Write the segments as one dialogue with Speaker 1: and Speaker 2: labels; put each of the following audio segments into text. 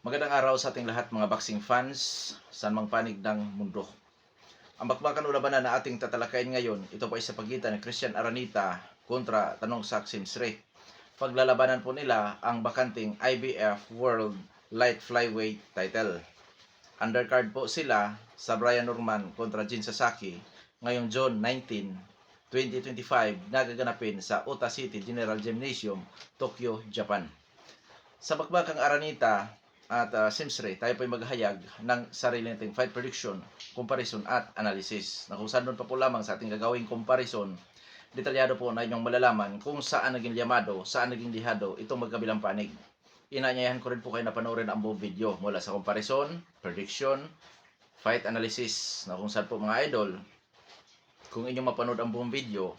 Speaker 1: Magandang araw sa ating lahat mga boxing fans, saan mang panig ng mundo. Ang bakbakan o labanan na ating tatalakayin ngayon, ito po ay sa pagitan ni Christian Aranita kontra Tanong Sak Simsre. Paglalabanan po nila ang bakanting IBF World Light Flyweight title. Undercard po sila sa Brian Norman kontra Jin Sasaki ngayong June 19, 2025 nagaganapin sa Ota City General Gymnasium, Tokyo, Japan. Sa bakbakang Aranita at Simsre, tayo po ay maghahayag ng sarili nating fight prediction, comparison at analysis. Na kung saan doon pa po lamang sa ating gagawing comparison, detalyado po na inyong malalaman kung saan naging liyamado, saan naging lihado itong magkabilang panig. Inaanyayahan ko rin po kayo na panoorin ang buong video mula sa comparison, prediction, fight analysis. Na kung saan po mga idol, kung inyong mapanood ang buong video,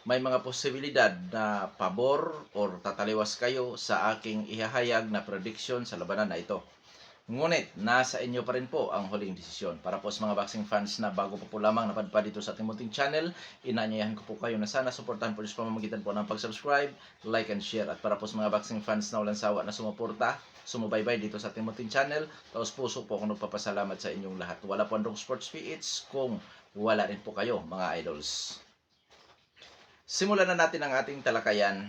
Speaker 1: may mga posibilidad na pabor or tataliwas kayo sa aking ihahayag na prediction sa labanan na ito. Ngunit, nasa inyo pa rin po ang huling desisyon. Para po sa mga boxing fans na bago po lamang napadpad dito sa ating munting channel, inaanyayahan ko po kayo na sana suportahan po sa pamamagitan po ng pag-subscribe, like and share. At para po sa mga boxing fans na walang sawa na sumuporta, sumubaybay dito sa ating munting channel, taos puso po ako nagpapasalamat sa inyong lahat. Wala po andong sports PH kung wala rin po kayo mga idols. Simulan na natin ang ating talakayan.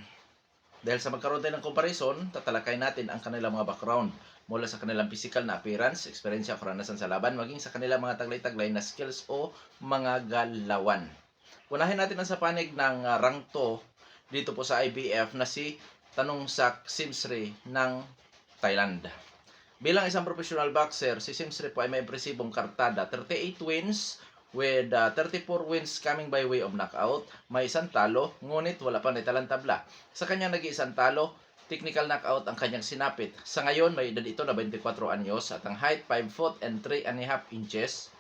Speaker 1: Dahil sa magkaroon tayo ng comparison, tatalakayin natin ang kanilang mga background mula sa kanilang physical na appearance, eksperyensya, karanasan sa laban, maging sa kanilang mga taglay-taglay na skills o mga galawan. Unahin natin ang sa panig ng rank 2 dito po sa IBF na si Tanong Sak Simsre ng Thailand. Bilang isang professional boxer, si Simsre po ay may impresibong kartada, 38 wins, with 34 wins coming by way of knockout. May isang talo, ngunit wala pa naitalang tabla. Sa kanyang nag-iisang talo, technical knockout ang kanyang sinapit. Sa ngayon, may edad ito na 24 anyos at ang height 5 foot and 3.5 inches.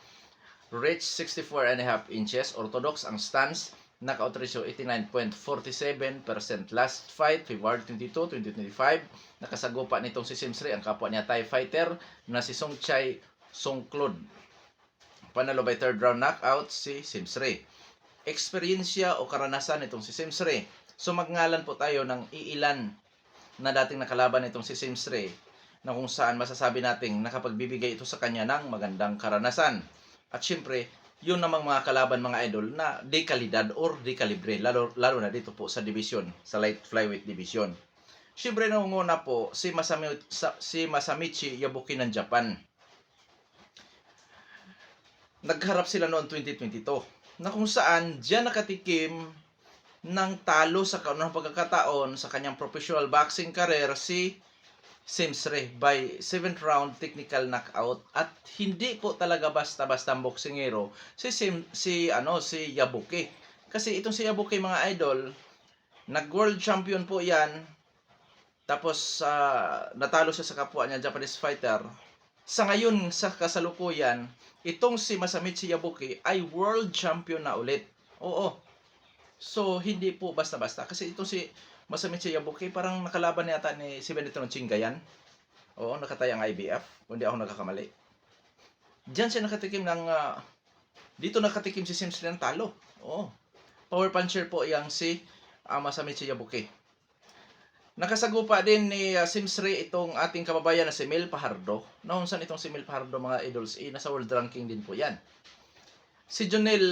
Speaker 1: Reach 64.5 inches. Orthodox ang stance. Knockout ratio 89.47%. Last fight, February 22, 2025. Nakasagupa nitong si Simsre ang kapwa niya Thai fighter na si Songchai Songklod. Panalo by third round knockout si Simsre. Eksperyensya o karanasan nitong si Simsre. So magngalan po tayo ng iilan na dating nakalaban nitong si Simsre na kung saan masasabi nating nakapagbibigay ito sa kanya ng magandang karanasan. At syempre, yun namang mga kalaban mga idol na de kalidad or de kalibre, lalo na dito po sa division, sa light flyweight division. Syempre nangunguna po si Masamichi Yabuki ng Japan. Nagharap sila noong 2022 na kung saan diyan nakatikim ng talo sa kaunang pagkakataon sa kanyang professional boxing career si Simsre by 7th round technical knockout. At hindi po talaga basta-basta boksingero si Yabuki. Kasi itong si Yabuki mga idol, nag-world champion po yan. Tapos natalo siya sa kapwa niya Japanese fighter. Sa ngayon, sa kasalukuyan, itong si Masamichi Yabuki ay world champion na ulit. Oo. So, hindi po basta-basta. Kasi itong si Masamichi Yabuki, parang nakalaban yata ni si Benito Chingayan. Oo, nakataya ang IBF. Kung hindi ako nagkakamali. Diyan siya nakatikim ng... dito nakatikim si Simsre ng talo. Oo. Power puncher po yang si Masamichi Yabuki. Nakasagupa din ni Simsre itong ating kababayan na si Mel Fajardo. Noon saan itong si Mel Fajardo mga idols, nasa world ranking din po yan. Si Jonel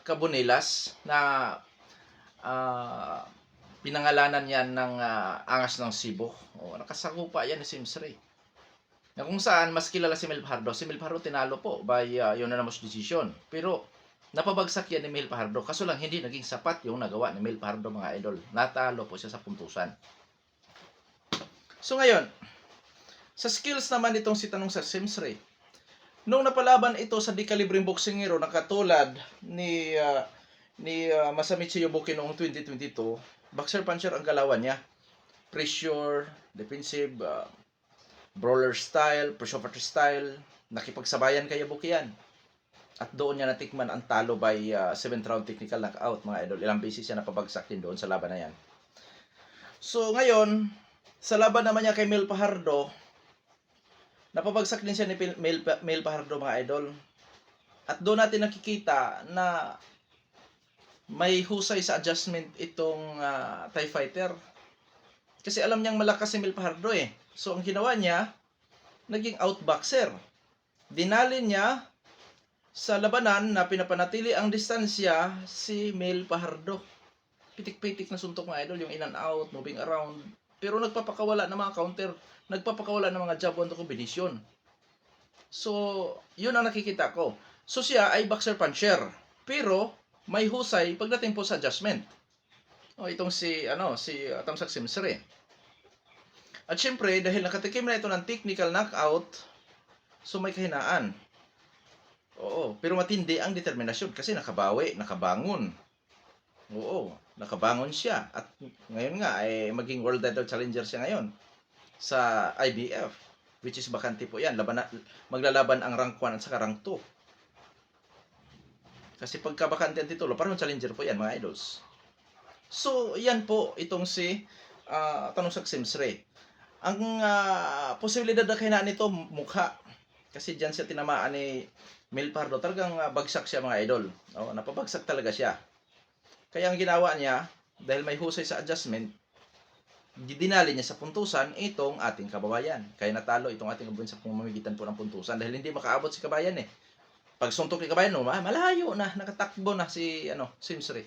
Speaker 1: Cabonelas na pinangalanan yan ng Angas ng Cebu. Nakasagupa yan ni Simsre. Na kung saan mas kilala si Mel Fajardo. Si Mel Fajardo tinalo po by unanimous decision. Pero napabagsak yan ni Mel Fajardo. Kaso lang hindi naging sapat yung nagawa ni Mel Fajardo mga idol. Natalo po siya sa puntusan. So ngayon, sa skills naman itong si Tanong Sak Simsre, nung napalaban ito sa di-kalibreng boksingero na katulad ni Masamichi Yabuki noong 2022, boxer puncher ang galawan niya. Pressure, defensive, brawler style, pressure style, nakipagsabayan kay Yabuki yan. At doon niya natikman ang talo by 7th round technical knockout mga idol. Ilang beses siya napabagsak din doon sa laban na yan. So ngayon, sa laban naman niya kay Mel Fajardo, napabagsak din siya ni Mel Fajardo mga idol. At doon natin nakikita na may husay sa adjustment itong Thai fighter. Kasi alam niyang malakas si Mel Fajardo eh. So ang ginawa niya, naging outboxer. Dinali niya sa labanan na pinapanatili ang distansya si Mel Fajardo. Pitik-pitik na suntok mga idol, yung in and out, moving around. Pero nagpapakawala ng mga counter, nagpapakawala ng mga jab on the combination. So, yun ang nakikita ko. So, siya ay boxer puncher. Pero, may husay pagdating po sa adjustment. Itong si Tamsak Simsre. At syempre, dahil nakatikim na ito ng technical knockout, so may kahinaan. Oo, pero matindi ang determinasyon kasi nakabawi, nakabangon. Oo, nakabangon siya. At ngayon nga, ay maging world title challenger siya ngayon sa IBF, which is bakante po yan. Maglalaban ang rank 1 at saka rank 2. Kasi pagka bakante ang titulo, parang challenger po yan, mga idols. So, yan po, itong si Tamsak Simsre. Ang posibilidad na kahinaan nito, mukha. Kasi dyan siya tinamaan ni Mel Fajardo. Talagang bagsak siya, mga idol. Napabagsak talaga siya. Kaya ang ginawa niya, dahil may husay sa adjustment, dinali niya sa puntusan itong ating kababayan. Kaya natalo itong ating kababayan sa pamamagitan po ng puntusan dahil hindi makaabot si kabayan eh. Pag suntok ni kabayan, malayo na, nakatakbo na si Simsre.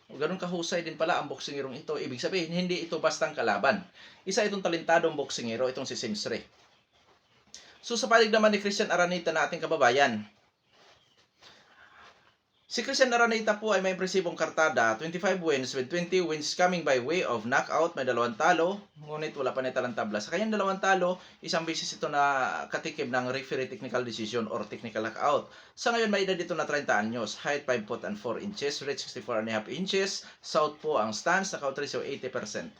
Speaker 1: Ganun kahusay din pala ang boksingerong ito. Ibig sabihin, hindi ito bastang kalaban. Isa itong talentadong boksingero, itong si Simsre. So sa panig naman ni Christian Aranita na ating kababayan, si Christian Aranita po ay may impresibong kartada, 25 wins with 20 wins coming by way of knockout, may 2 talo, ngunit wala pa na talang tabla. Sa kanyang 2 talo, isang beses ito na katikim ng referee technical decision or technical knockout. Sa ngayon, may edad ito na 30 anyos, height 5 foot and 4 inches, weight 64.5 inches, southpaw ang stance, knockout ratio 80%.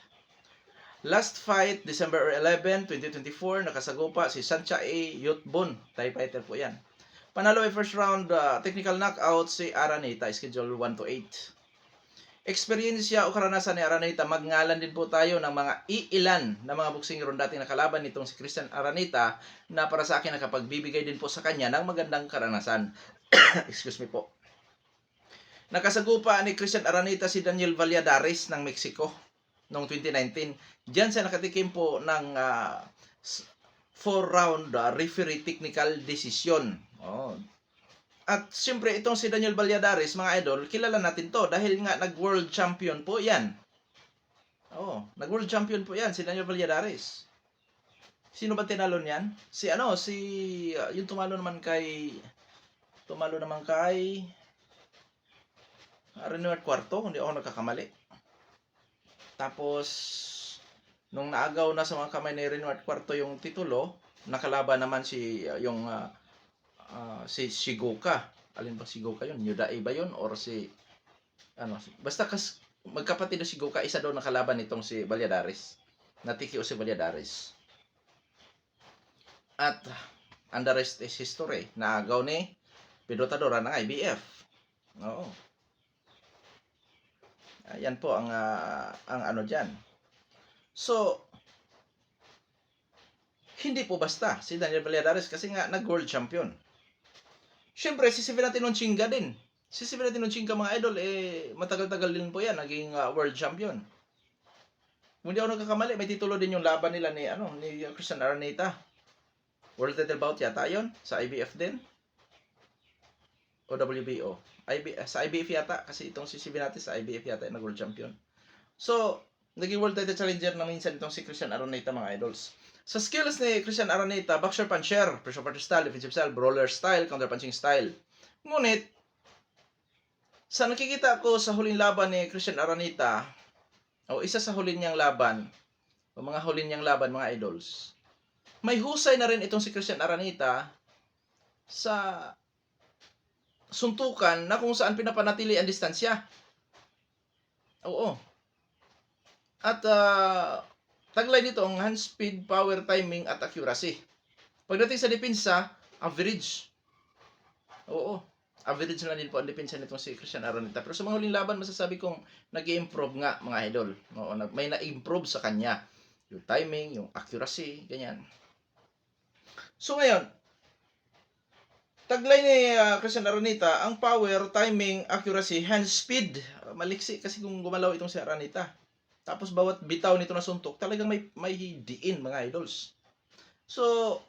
Speaker 1: Last fight, December 11, 2024, nakasagupa si Sancha A. Yutbon, Thai fighter po yan. Panalo ay first round technical knockout si Aranita, schedule 1 to 8. Eksperyensya o karanasan ni Aranita, magngalan din po tayo ng mga iilan na mga boksingero dating nakalaban nitong si Christian Aranita na para sa akin nakapagbibigay din po sa kanya ng magandang karanasan. Excuse me po. Nakasagupa ni Christian Aranita si Daniel Valladares ng Mexico noong 2019. Diyan siya nakatikim po ng 4-round referee technical decision. At siyempre itong si Daniel Valladares, mga idol, kilala natin to dahil nga nag-world champion po yan. Nag-world champion po yan si Daniel Valladares. Sino ba tinalo niyan? Yung tumalo naman kay Renoir Cuarto, hindi ako nagkakamali. Tapos nung naagaw na sa mga kamay ni Renoir Cuarto yung titulo, nakalaban naman si Shigoka. Alin ba Shigoka yun? New Day ba yun? Or basta magkapatid na Shigoka, isa daw nakalaban nitong si Valladares. Natikio si Valladares. At and the rest is history. Naagaw ni Pedro Tadora ng IBF. Ayan po ang ano dyan. So, hindi po basta si Daniel Valladares kasi nga nag-world champion. Siyempre, si Severino Chinga din. Si Severino Chinga, mga idol, matagal-tagal din po yan, naging world champion. Kung hindi ako nagkakamali, may titulo din yung laban nila ni Christian Aranita. World title bout yata yun, sa IBF din. O WBO. Sa IBF yata, kasi itong si Severino sa IBF yata, nag-world champion. So, naging world title challenger na minsan itong si Christian Aranita, mga idols. Sa skills ni Christian Aranita, boxer puncher, pressure puncher style, defensive style, brawler style, counter punching style. Ngunit, sa nakikita ko sa huling laban ni Christian Aranita, isa sa huling niyang laban, mga idols, may husay na rin itong si Christian Aranita sa suntukan na kung saan pinapanatili ang distansya. At taglay nito ang hand speed, power, timing, at accuracy. Pagdating sa depensa, average. Average na din po ang depensa nitong si Christian Aranita. Pero sa mga huling laban, masasabi kong nag-i-improve nga, mga idol. May na-improve sa kanya. Yung timing, yung accuracy, ganyan. So ngayon, taglay ni Christian Aranita, ang power, timing, accuracy, hand speed. Maliksi kasi kung gumalaw itong si Aranita. Tapos bawat bitaw nito na suntok, talagang may diin, mga idols. So,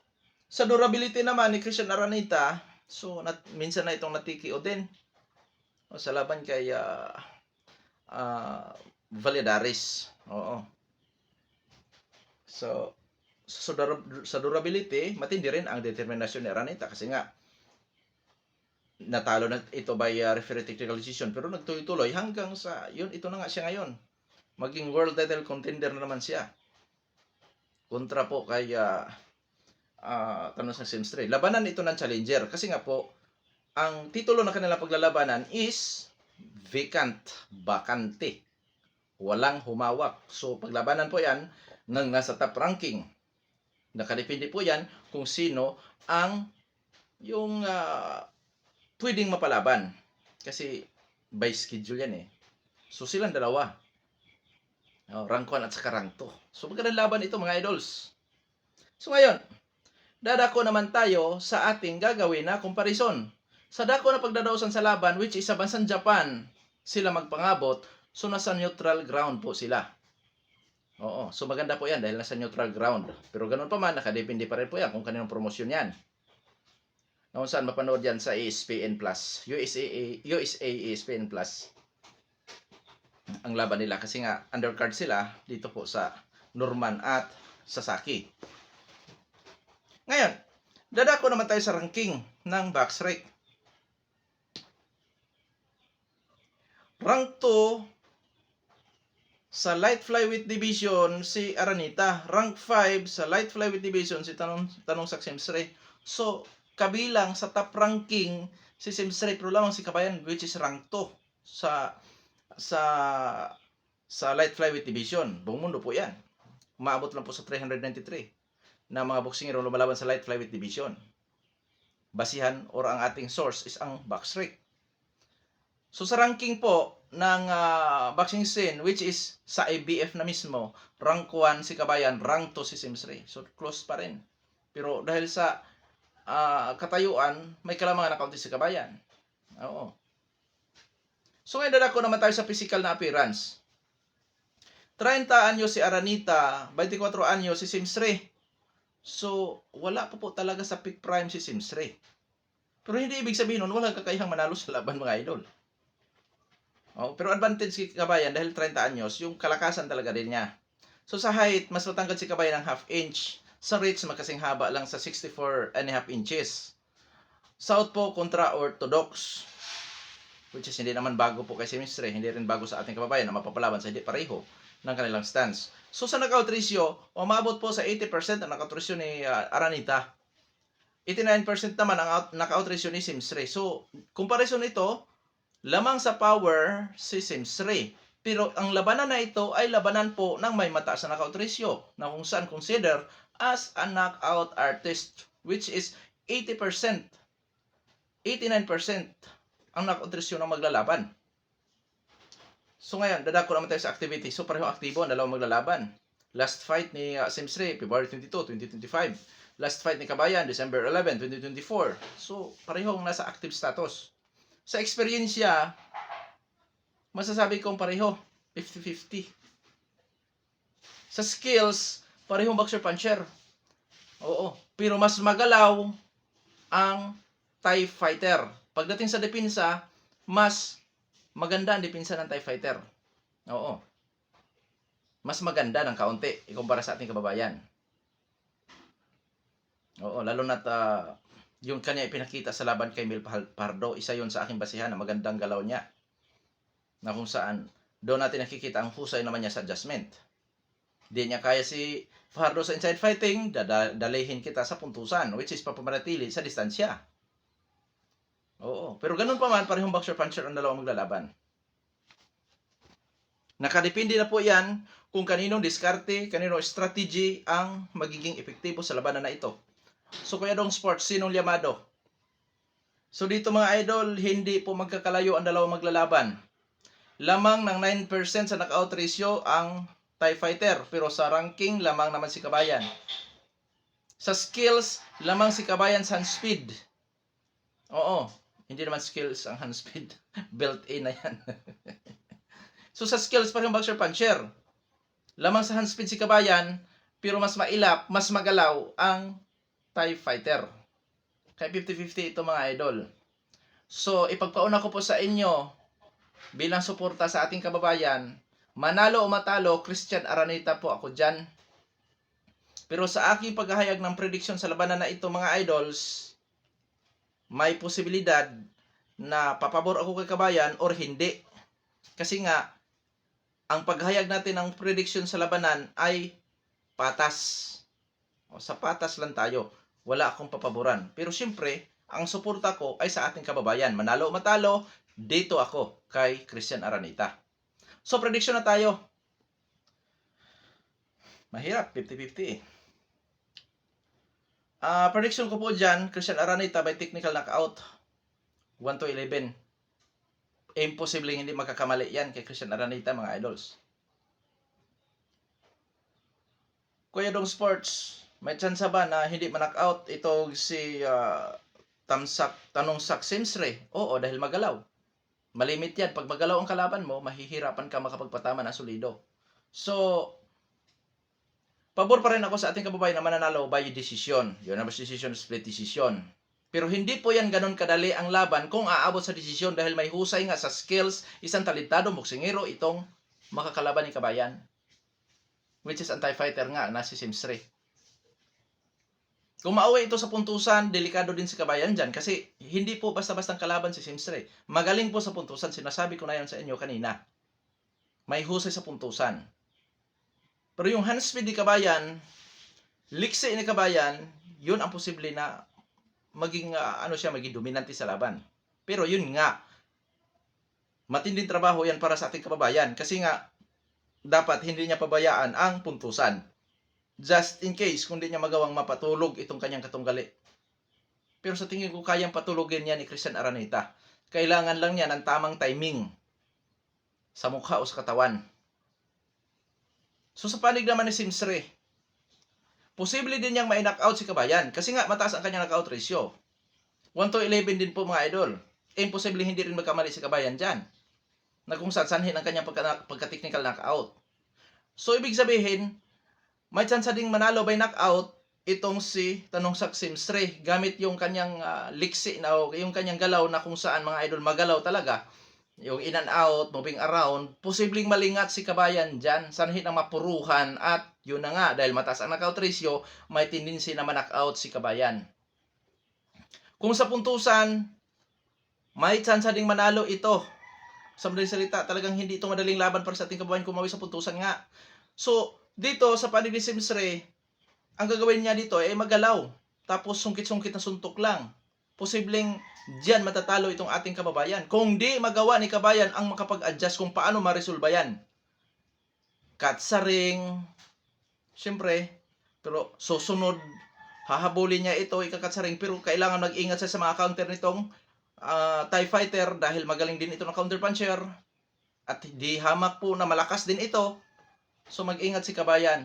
Speaker 1: Sa durability naman ni Christian Araneta, so minsan na itong natikio din o sa laban kay Valladares. Oo. So, sa durability, matindi rin ang determinasyon ni Araneta kasi nga natalo na ito by referee technical decision pero nagtuloy-tuloy hanggang sa yun, ito na nga siya ngayon. Maging world title contender na naman siya. Kontra po kay Tanong Saxim 3. Labanan ito ng challenger kasi nga po ang titulo ng kanilang paglalabanan is bakante. Walang humawak. So paglabanan po yan ng nasa top ranking. Nakadepende po yan kung sino ang yung pwedeng mapalaban. Kasi by schedule yan eh. So silang dalawa. Rank 1 at saka rank 2. So magandang laban ito mga idols. So ngayon, dadako naman tayo sa ating gagawin na comparison. Sa dako na pagdadaosan sa laban, which is sa bansang Japan, sila magpangabot, so nasa neutral ground po sila. Oo, so maganda po yan dahil nasa neutral ground. Pero ganun pa man, nakadepende pa rin po yan kung kaninong promosyon yan. Kung saan mapanood yan sa ESPN Plus. USA ESPN Plus. Ang laban nila kasi nga undercard sila dito po sa Norman at Sasaki. Ngayon, dadako naman tayo sa ranking ng BoxRec. Rank 2 sa light flyweight division si Araneta. Rank 5 sa light flyweight division si Tanong Saxim 3. So, kabilang sa top ranking si Simsre pero lamang si Kabayan which is rank 2 sa light flyweight division. Buong mundo po yan. Umaabot lang po sa 393 na mga boksingero lumalaban sa light flyweight division. Basihan or ang ating source is ang BoxRec. So sa ranking po ng boxing scene which is sa IBF na mismo, rank 1 si Kabayan, rank 2 si Simsre. So close pa rin. Pero dahil sa katayuan, may kalamangan na kaunti si Kabayan. Oo. So ngayon dadako naman tayo sa physical na appearance. 30 anyo si Araneta, 24 anyo si Simsre. So, wala po talaga sa peak prime si Simsre. Pero hindi ibig sabihin nun, walang kakayahang manalo sa laban mga idol. Pero advantage si Kabayan dahil 30 anyos, yung kalakasan talaga din niya. So sa height, mas matangkad si Kabayan ng half inch. Sa reach, magkasing haba lang sa 64.5 inches. Southpaw kontra orthodox. Which is hindi naman bago po kay Simsre, hindi rin bago sa ating kababayan na mapapalaban sa hindi pareho ng kanilang stance. So sa knockout ratio, umabot po sa 80% ang knockout ratio ni Araneta. 89% naman ang knockout ratio ni Simsre. So, comparison nito, lamang sa power si Simsre. Pero ang labanan na ito ay labanan po ng may mataas na knockout ratio na kung saan consider as a knockout artist which is 80%, 89% ang knockout ratio ng maglalaban. So ngayon, dadako naman tayo sa activity. So pareho aktibo ang dalawang maglalaban. Last fight ni Simsre, February 22, 2025. Last fight ni Kabayan, December 11, 2024. So parehong nasa active status. Sa experiensya, masasabi kong pareho, 50-50. Sa skills, parehong boxer puncher. Oo, pero mas magalaw ang Thai fighter. Pagdating sa depensa, mas maganda ang depensa ng Thai fighter. Oo. Mas maganda ng kaunti ikumpara sa ating kababayan. Oo, lalo na't yung kanya ipinakita sa laban kay Mil Pardo, isa yon sa aking basihan na magandang galaw niya. Na kung saan, doon natin nakikita ang husay naman niya sa adjustment. Di niya kaya si Pardo sa inside fighting, dalihin kita sa puntusan, which is papamanatili sa distansya. Oo, pero ganun pa man, parehong boxer puncher ang dalawang maglalaban. Nakadepende na po yan kung kaninong diskarte, kaninong strategy ang magiging epektibo sa labanan na ito. So Kuya Dong Sports, sinong llamado? So dito mga idol, hindi po magkakalayo ang dalawang maglalaban. Lamang ng 9% sa knockout ratio ang Thai fighter, pero sa ranking lamang naman si Kabayan. Sa skills, lamang si Kabayan sa hand speed. Oo, hindi naman skills ang hand speed. Built-in na yan. So sa skills parang boxer puncher. Lamang sa hand speed si Kabayan, pero mas mailap, mas magalaw ang Thai fighter. Kaya 50-50 ito mga idol. So, ipagpauna ko po sa inyo bilang suporta sa ating kababayan, manalo o matalo, Christian Araneta po ako dyan. Pero sa aking paghahayag ng prediction sa labanan na ito mga idols, may posibilidad na papabor ako kay kabayan or hindi. Kasi nga, ang paghayag natin ng prediction sa labanan ay patas. O, sa patas lang tayo. Wala akong papaboran. Pero siyempre, ang suporta ko ay sa ating kababayan. Manalo o matalo, dito ako kay Christian Araneta. So, prediction na tayo. Mahirap, 50-50 eh. Prediction ko po dyan, Christian Araneta by technical knockout. 1-11. Imposible hindi makakamali yan kay Christian Araneta mga idols. Kuya Dong Sports, may chance ba na hindi ma-knockout ito si Tanong Sak Simsre? Oo, dahil magalaw. Malimit yan. Pag magalaw ang kalaban mo, mahihirapan ka makapagpatama na solido. So, pabor pa rin ako sa ating kababayan na mananalo by decision. Unanimous decision, split decision. Pero hindi po yan ganun kadali ang laban kung aabot sa desisyon dahil may husay nga sa skills, isang talentado boksingero itong makakalaban ni kabayan. Which is anti-fighter nga na si Simsre. Kung mauwi ito sa puntusan, delikado din si kabayan dyan kasi hindi po basta-bastang kalaban si Simsre. Magaling po sa puntusan, sinasabi ko na yan sa inyo kanina. May husay sa puntusan. Pero yung hand speed ni kabayan, liksi ni kabayan, yun ang posible na maging maging dominante sa laban. Pero yun nga, matinding trabaho yan para sa ating kababayan kasi nga dapat hindi niya pabayaan ang puntusan. Just in case kung di niya magawang mapatulog itong kanyang katunggali. Pero sa tingin ko kayang patulogin niya ni Christian Araneta. Kailangan lang niya ng tamang timing sa mukha o sa katawan. So sa panig naman ni Simsre, posible din niyang ma-knockout si kabayan kasi nga mataas ang kanyang knockout ratio. 1-11 din po mga idol. Imposible hindi rin magkamali si kabayan dyan. Na kung sanhin ang kanyang pagka-technical knockout. So ibig sabihin, may chance ding manalo by knockout itong si Tanong Sak Simsre gamit yung kanyang liksi na yung kanyang galaw na kung saan mga idol magalaw talaga. Yung in and out, moving around, posibleng malingat si kabayan dyan, sanhin ang mapuruhan at yun na nga, dahil mataas ang knockout ratio, may tendency na ma-knockout si kabayan. Kung sa puntusan, may chance ding manalo ito. Sa madaling salita, talagang hindi ito madaling laban para sa ating kababayan kumawi sa puntusan nga. So, dito sa panig ni Simsre, ang gagawin niya dito ay magalaw. Tapos sungkit-sungkit na suntok lang. Posibleng diyan matatalo itong ating kababayan. Kung di magawa ni kabayan ang makapag-adjust kung paano ma-resolve yan. Cut sa ring. Siyempre, pero susunod, hahabulin niya ito, ikakat sa ring. Pero kailangan mag-ingat siya sa mga counter nitong Thai fighter dahil magaling din ito na counter puncher at di hamak po na malakas din ito. So mag-ingat si kabayan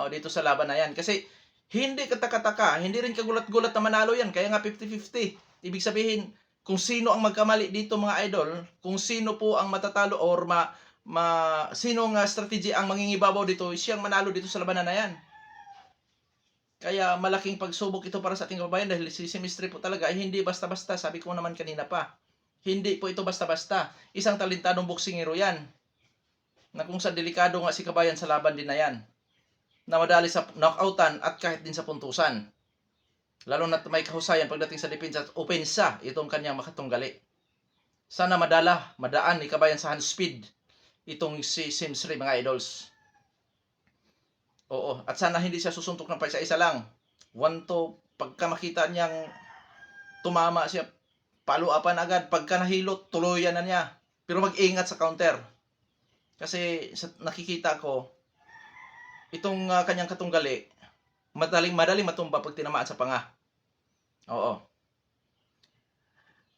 Speaker 1: dito sa laban na yan kasi hindi kataka-taka, hindi rin kagulat-gulat na manalo yan, kaya nga 50-50. Ibig sabihin kung sino ang magkamali dito mga idol, kung sino po ang matatalo or sino nga strategy ang mangingibabaw dito, siyang manalo dito sa labanan na yan. Kaya malaking pagsubok ito para sa ating kababayan dahil si Simsre po talaga ay hindi basta-basta. Sabi ko naman kanina pa, hindi po ito basta-basta. Isang talentadong boksingero yan. Na kung sa delikado nga si kabayan sa laban din na yan. Na madali sa knockoutan at kahit din sa puntusan. Lalo na may kahusayan pagdating sa depensa at opensa itong kanyang makatunggali. Sana madaan ni kabayan sa hand speed itong si Simsre mga idols. Oo, at sana hindi siya susuntok ng paisa-isa lang. Pagka makita niyang tumama siya, paluapan agad. Pagka nahilot, tuluyan na niya. Pero mag-ingat sa counter. Kasi nakikita ko, itong kanyang katunggali, madaling matumba pag tinamaan sa panga. Oo.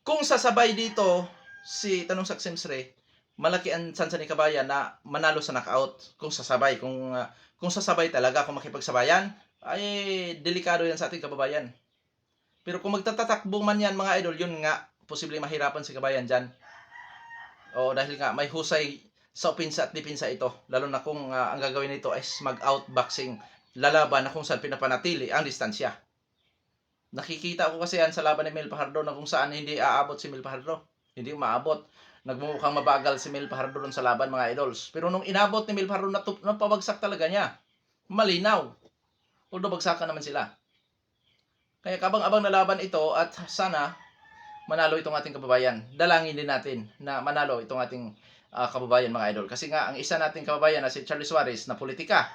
Speaker 1: Kung sasabay dito si Tanong Sak Simsre, malaki ang chance ni kabayan na manalo sa knockout. Kung sasabay, kung sasabay talaga, kung makipagsabayan, ay delikado yan sa ating kababayan. Pero kung magtatatakbo man yan mga idol, yun nga, posibleng mahirapan si kabayan dyan. O dahil nga may husay sa opensa at depensa ito. Lalo na kung ang gagawin nito ay mag-out boxing, lalaban na kung saan pinapanatili ang distansya. Nakikita ko kasi yan sa laban ni Mel Fajardo na kung saan hindi aabot si Mel Fajardo. Hindi umaabot. Nagmumukhang mabagal si Mel Fajardo dun sa laban, mga idols. Pero nung inabot ni Mel Fajardo, napabagsak talaga niya. Malinaw. Although bagsakan naman sila. Kaya kabang-abang na laban ito at sana manalo itong ating kababayan. Dalangin din natin na manalo itong ating kababayan, mga idol. Kasi nga, ang isa nating kababayan na si Charlie Suarez na politika.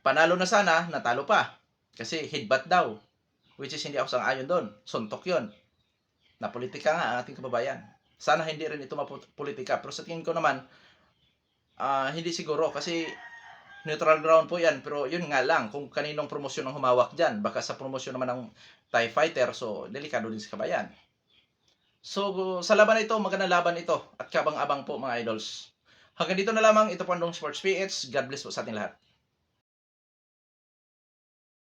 Speaker 1: Panalo na sana, natalo pa. Kasi headbutt daw. Which is hindi ako sang-ayon doon. Suntok yun. Na politika nga ang ating kababayan. Sana hindi rin ito mapolitika. Pero sa tingin ko naman, hindi siguro. Kasi neutral ground po yan. Pero yun nga lang, kung kaninong promosyon ang humawak dyan. Baka sa promosyon naman ng TIE Fighter. So, delikado din sa kabayan. So, sa laban na ito, magandang laban ito. At kabang-abang po, mga idols. Hanggang dito na lamang. Ito po ang Dong Sports PH. God bless po sa ating lahat.